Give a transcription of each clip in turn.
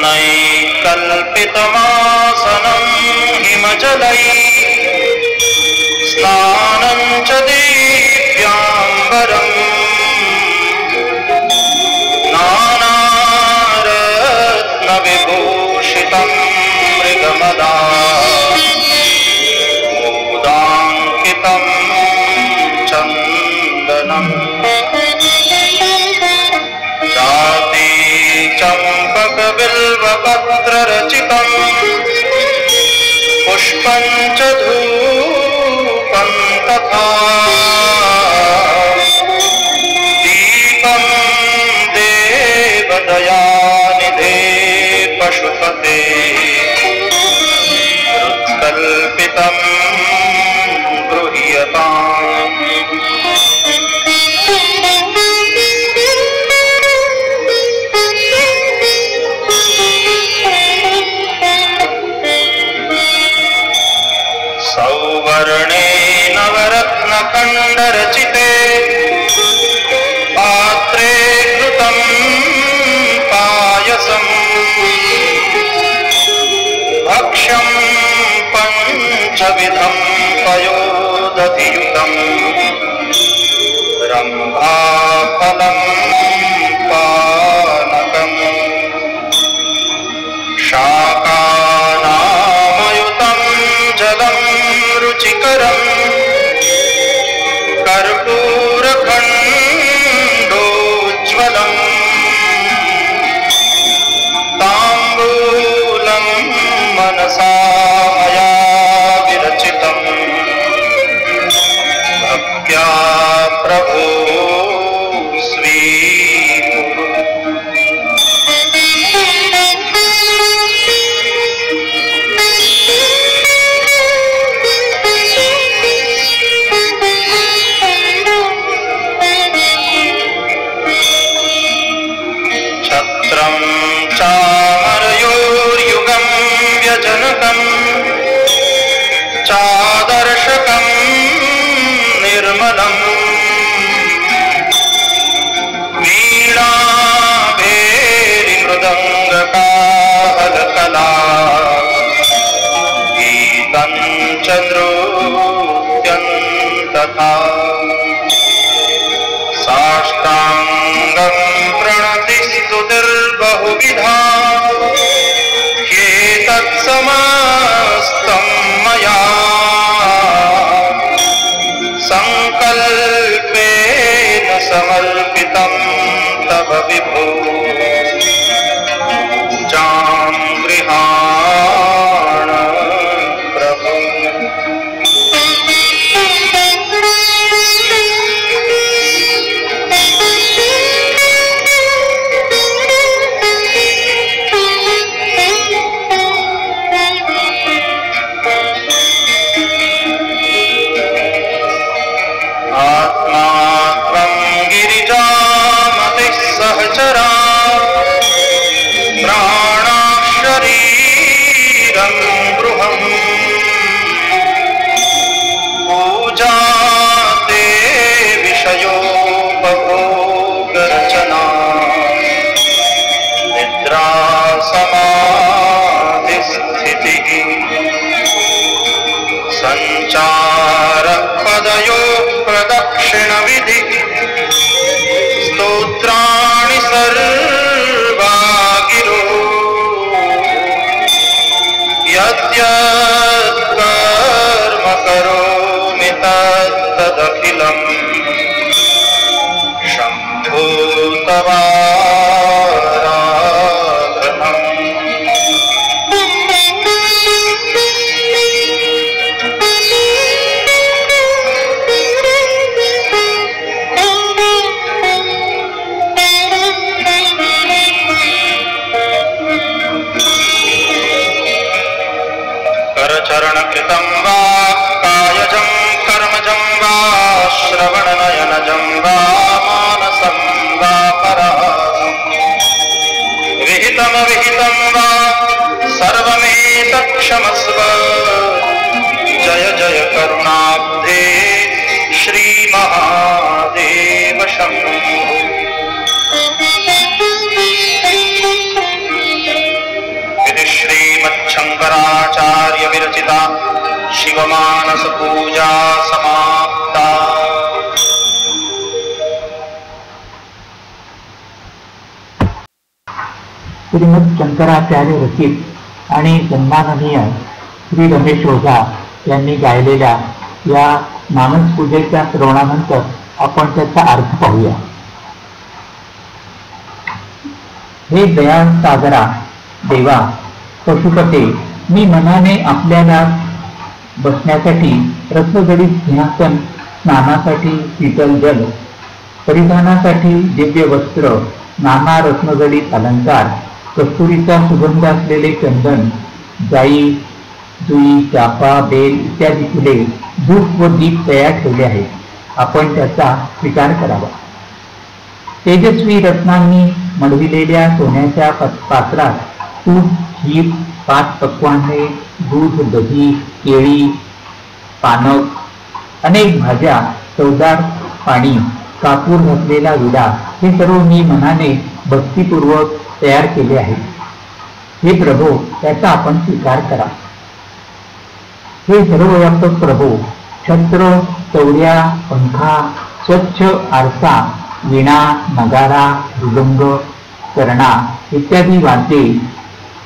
रत्नैकल्पितमासनं हिमजलैः स्नानं च दिव्याम्बरम् नानारत्नविभूषितं मृगमदा मोदाङ्कितं चन्दनम् जाति चम्पकबिल्वपत्ररचितं पुष्पं च धूपं तथा दीपं देवदयानिधे पशुपते हृत्कल्पितं गृह्यताम्। सौवर्णे नवरत्नखण्डरचिते पात्रे घृतं पायसम् भक्ष्यं पञ्चविधं पयोदधियुतं रम्भाफलं पानकम् शाकानामयुतं जलं रुचिकरम् कर्पूरखण्डोज्ज्वलम् ताम्बूलं मनसा मया विरचितम् भक्त्या प्रभो स्वीकुरु। छत्रं चामरयोर्युगं व्यजनकं चादर्शकं निर्मलम् वीणाभेरिमृदङ्गकाहलकला गीतं च नृत्यं तथा साष्टाङ्गं प्रणतिस्तुतिर्बहुविधा ह्येतत्समस्तं मया सङ्कल्पेन समर्पितं तव विभो पूजां गृहाण प्रभो। आत्मा त्वं गिरिजामतिः सहचरा प्राणाः शरीरं गृहम् पूजा ते विषयोपभोगरचना निद्रा समाधिस्थितिः सञ्चारपदयो प्रदक्षिणविधिः स्तोत्राणि सर्वा गिरो यद्यत् कर्म करोमि तदखिलम् शम्भो तवाराधनम्। करचरणकृतं वा कायजं कर्मजं वा श्रवणनयनजं वा मानसं वा परः विहितमविहितं वा सर्वमेतत्क्षमस्व। जय जय करुणाब्धे श्रीमहादेव शम्भो। विहिता शिवमानस पूजा समाप्ता। श्रीमद शंकराचार्य रचित आणि सन्माननीय श्री रमेश ओझा यांनी गायलेल्या या मानस पूजेच्या श्रवणानंतर आपण त्याचा अर्थ पाहूया। हे दया सागरा देवा पशुपते, मी मनाने आपल्याला बसण्यासाठी रत्नजडित सिंहासन, स्नानासाठी शीतल जल, परिधानासाठी दिव्य वस्त्र, नाना रत्नजडित अलंकार, कस्तुरीचा सुगंध असलेले चंदन, जाई, जुई, चाफा, बेल इत्यादी फुले, धूप व दीप तयार ठेवले आहेत. आपण त्याचा स्वीकार करावा. तेजस्वी रत्नांनी मढविलेल्या सोन्याच्या पात्रात तूप, खीर, 5 पक्वान्ने, दूध, दही, केळी, पानक, अनेक भाज्या, चवदार पाणी, कापूर घातलेला विडा हे सर्व मी मनाने भक्तिपूर्वक तयार केले आहे. हे प्रभो, त्याचा आपण स्वीकार करा. हे सर्वव्यापक प्रभो, छत्र, चौर्या, पंखा, स्वच्छ आरसा, वीणा, नगारा, मृदंग, करणा इत्यादी वाद्ये,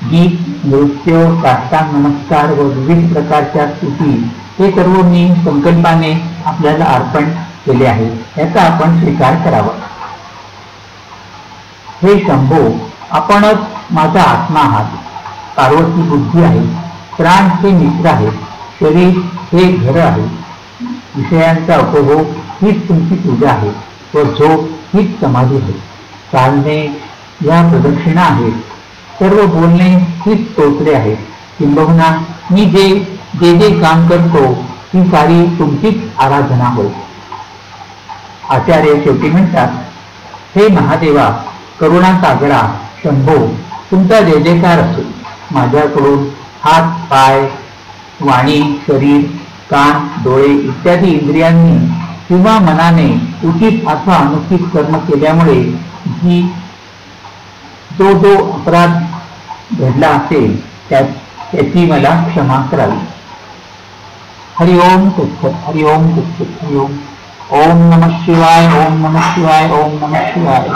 गीत, नृत्य, साष्टांग नमस्कार व विविध प्रकारच्या स्तुती हे सर्व मी संकल्पाने आपल्याला अर्पण केले आहे. याचा आपण स्वीकार करावा. हे शंभो, आपणच माझा आत्मा आहात. पार्वती बुद्धी आहे. प्राण हे मित्र आहे. शरीर हे घर आहे. विषयांचा उपभोग हीच तुमची पूजा आहे व झोप हीच समाधी आहे. चालणे या प्रदक्षिणा आहेत. सर्व बोलणे हीच स्तोत्रे आहेत. किंबहुना मी जे काम करतो ती सारी तुमचीच आराधना होय. आचार्य शेवटी म्हणतात, हे महादेवा, करुणा सागरा, शंभो, तुमचा जय जयकार असो. माझ्याकडून हात, पाय, वाणी, शरीर, कान, डोळे इत्यादी इंद्रियांनी किंवा मनाने उचित अथवा अनुचित कर्म केल्यामुळे जो अपराध घडला असेल त्याची मला क्षमा करावी. हरि ओम तत्सत. हरि ओम तत्सत. हरि ओम. ओम नमः शिवाय. ओम नमः शिवाय. ओम नमः शिवाय.